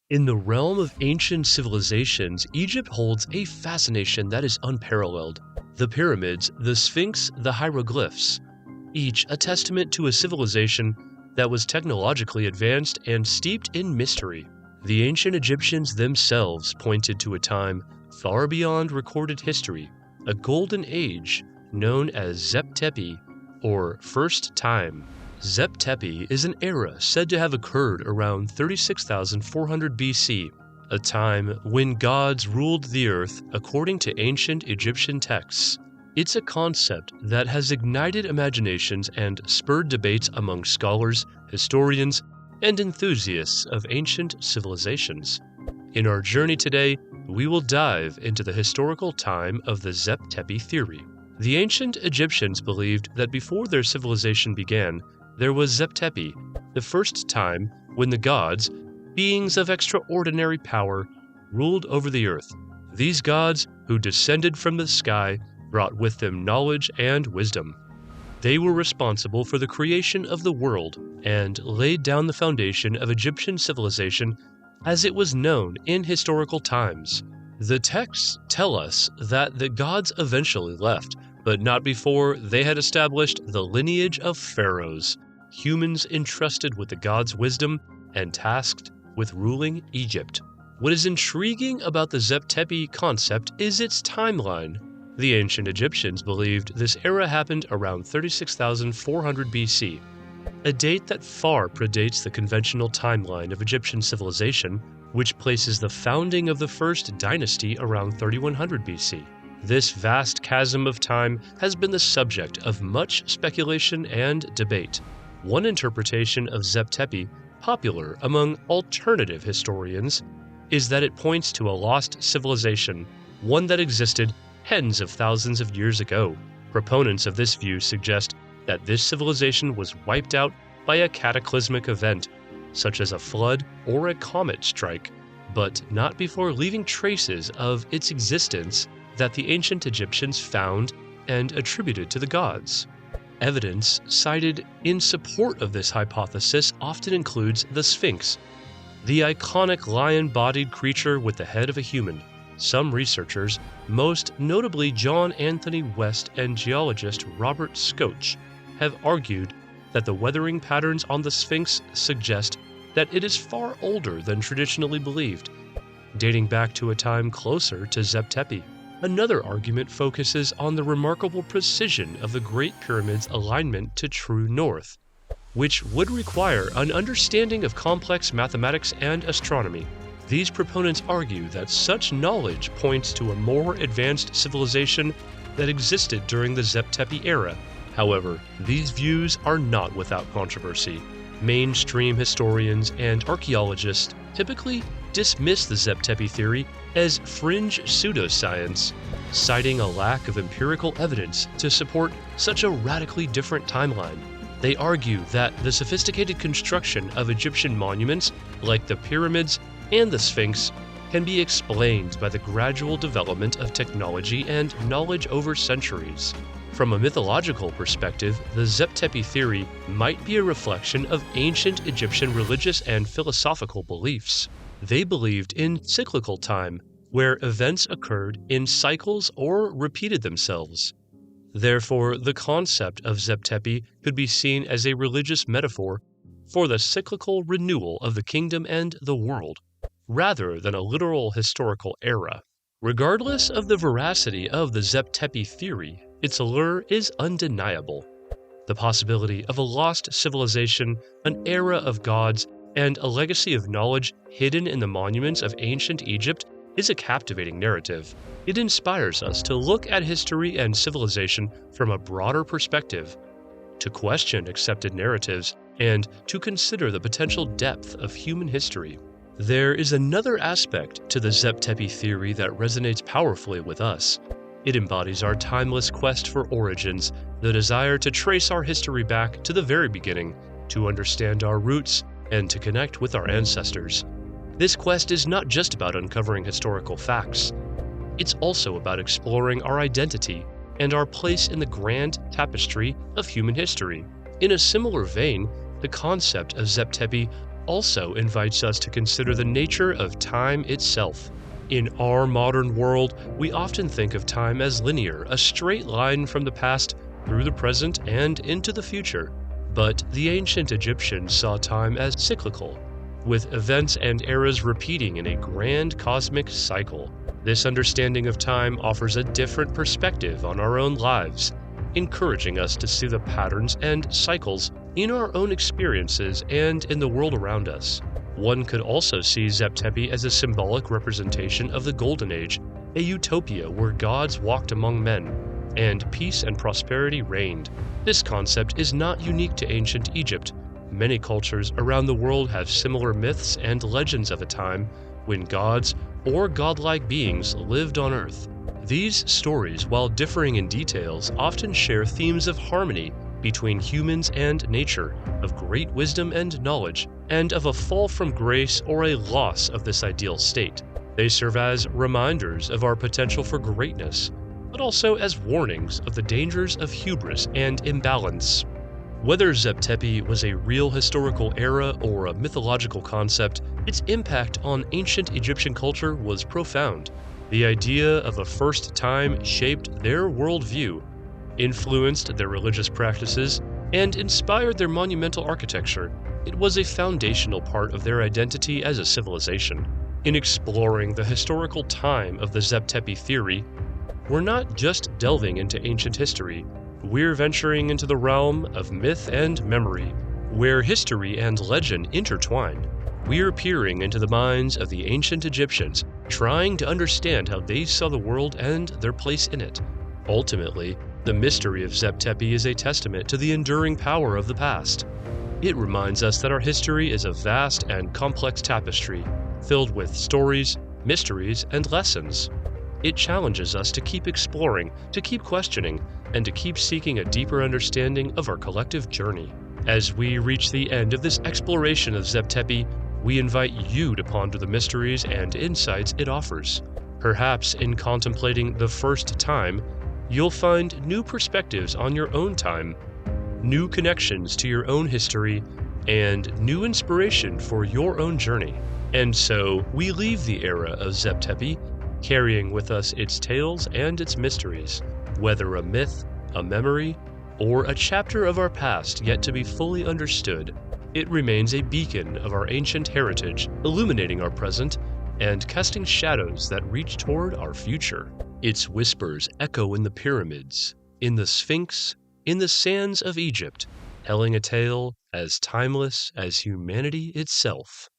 In the realm of ancient civilizations, Egypt holds a fascination that is unparalleled. The pyramids, the Sphinx, the hieroglyphs, each a testament to a civilization that was technologically advanced and steeped in mystery. The ancient Egyptians themselves pointed to a time far beyond recorded history, a golden age known as Zep Tepi, or First Time. Zep Tepi is an era said to have occurred around 36,400 BC, a time when gods ruled the earth according to ancient Egyptian texts. It's a concept that has ignited imaginations and spurred debates among scholars, historians, and enthusiasts of ancient civilizations. In our journey today, we will dive into the historical time of the Zep Tepi Theory. The ancient Egyptians believed that before their civilization began, there was Zep Tepi, the first time when the gods, beings of extraordinary power, ruled over the earth. These gods, who descended from the sky, brought with them knowledge and wisdom. They were responsible for the creation of the world and laid down the foundation of Egyptian civilization as it was known in historical times. The texts tell us that the gods eventually left, but not before they had established the lineage of pharaohs, humans entrusted with the gods' wisdom and tasked with ruling Egypt. What is intriguing about the Zep Tepi concept is its timeline. The ancient Egyptians believed this era happened around 36,400 BC, a date that far predates the conventional timeline of Egyptian civilization, which places the founding of the first dynasty around 3100 BC. This vast chasm of time has been the subject of much speculation and debate. One interpretation of Zep Tepi, popular among alternative historians, is that it points to a lost civilization, one that existed tens of thousands of years ago. Proponents of this view suggest that this civilization was wiped out by a cataclysmic event, such as a flood or a comet strike, but not before leaving traces of its existence that the ancient Egyptians found and attributed to the gods. Evidence cited in support of this hypothesis often includes the Sphinx, the iconic lion-bodied creature with the head of a human. Some researchers, most notably John Anthony West and geologist Robert Scotch, have argued that the weathering patterns on the Sphinx suggest that it is far older than traditionally believed, dating back to a time closer to Zep Tepi. Another argument focuses on the remarkable precision of the Great Pyramid's alignment to true north, which would require an understanding of complex mathematics and astronomy. These proponents argue that such knowledge points to a more advanced civilization that existed during the Zep Tepi era. However, these views are not without controversy. Mainstream historians and archaeologists typically dismiss the Zep Tepi theory as fringe pseudoscience, citing a lack of empirical evidence to support such a radically different timeline. They argue that the sophisticated construction of Egyptian monuments, like the pyramids and the Sphinx, can be explained by the gradual development of technology and knowledge over centuries. From a mythological perspective, the Zep Tepi theory might be a reflection of ancient Egyptian religious and philosophical beliefs. They believed in cyclical time, where events occurred in cycles or repeated themselves. Therefore, the concept of Zep Tepi could be seen as a religious metaphor for the cyclical renewal of the kingdom and the world, rather than a literal historical era. Regardless of the veracity of the Zep Tepi theory, its allure is undeniable. The possibility of a lost civilization, an era of gods, and a legacy of knowledge hidden in the monuments of ancient Egypt is a captivating narrative. It inspires us to look at history and civilization from a broader perspective, to question accepted narratives, and to consider the potential depth of human history. There is another aspect to the Zep Tepi theory that resonates powerfully with us. It embodies our timeless quest for origins, the desire to trace our history back to the very beginning, to understand our roots, and to connect with our ancestors. This quest is not just about uncovering historical facts. It's also about exploring our identity and our place in the grand tapestry of human history. In a similar vein, the concept of Zep Tepi also invites us to consider the nature of time itself. In our modern world, we often think of time as linear, a straight line from the past through the present and into the future. But the ancient Egyptians saw time as cyclical, with events and eras repeating in a grand cosmic cycle. This understanding of time offers a different perspective on our own lives, encouraging us to see the patterns and cycles in our own experiences and in the world around us. One could also see Zep Tepi as a symbolic representation of the Golden Age, a utopia where gods walked among men, and peace and prosperity reigned. This concept is not unique to ancient Egypt. Many cultures around the world have similar myths and legends of a time when gods or godlike beings lived on Earth. These stories, while differing in details, often share themes of harmony between humans and nature, of great wisdom and knowledge, and of a fall from grace or a loss of this ideal state. They serve as reminders of our potential for greatness, but also as warnings of the dangers of hubris and imbalance. Whether Zep Tepi was a real historical era or a mythological concept, its impact on ancient Egyptian culture was profound. The idea of a first time shaped their worldview, influenced their religious practices, and inspired their monumental architecture. It was a foundational part of their identity as a civilization. In exploring the historical time of the Zep Tepi theory, we're not just delving into ancient history, we're venturing into the realm of myth and memory, where history and legend intertwine. We're peering into the minds of the ancient Egyptians, trying to understand how they saw the world and their place in it. Ultimately, the mystery of Zep Tepi is a testament to the enduring power of the past. It reminds us that our history is a vast and complex tapestry, filled with stories, mysteries, and lessons. It challenges us to keep exploring, to keep questioning, and to keep seeking a deeper understanding of our collective journey. As we reach the end of this exploration of Zep Tepi, we invite you to ponder the mysteries and insights it offers. Perhaps in contemplating the first time, you'll find new perspectives on your own time, new connections to your own history, and new inspiration for your own journey. And so, we leave the era of Zep Tepi, carrying with us its tales and its mysteries, whether a myth, a memory, or a chapter of our past yet to be fully understood. It remains a beacon of our ancient heritage, illuminating our present and casting shadows that reach toward our future. Its whispers echo in the pyramids, in the Sphinx, in the sands of Egypt, telling a tale as timeless as humanity itself.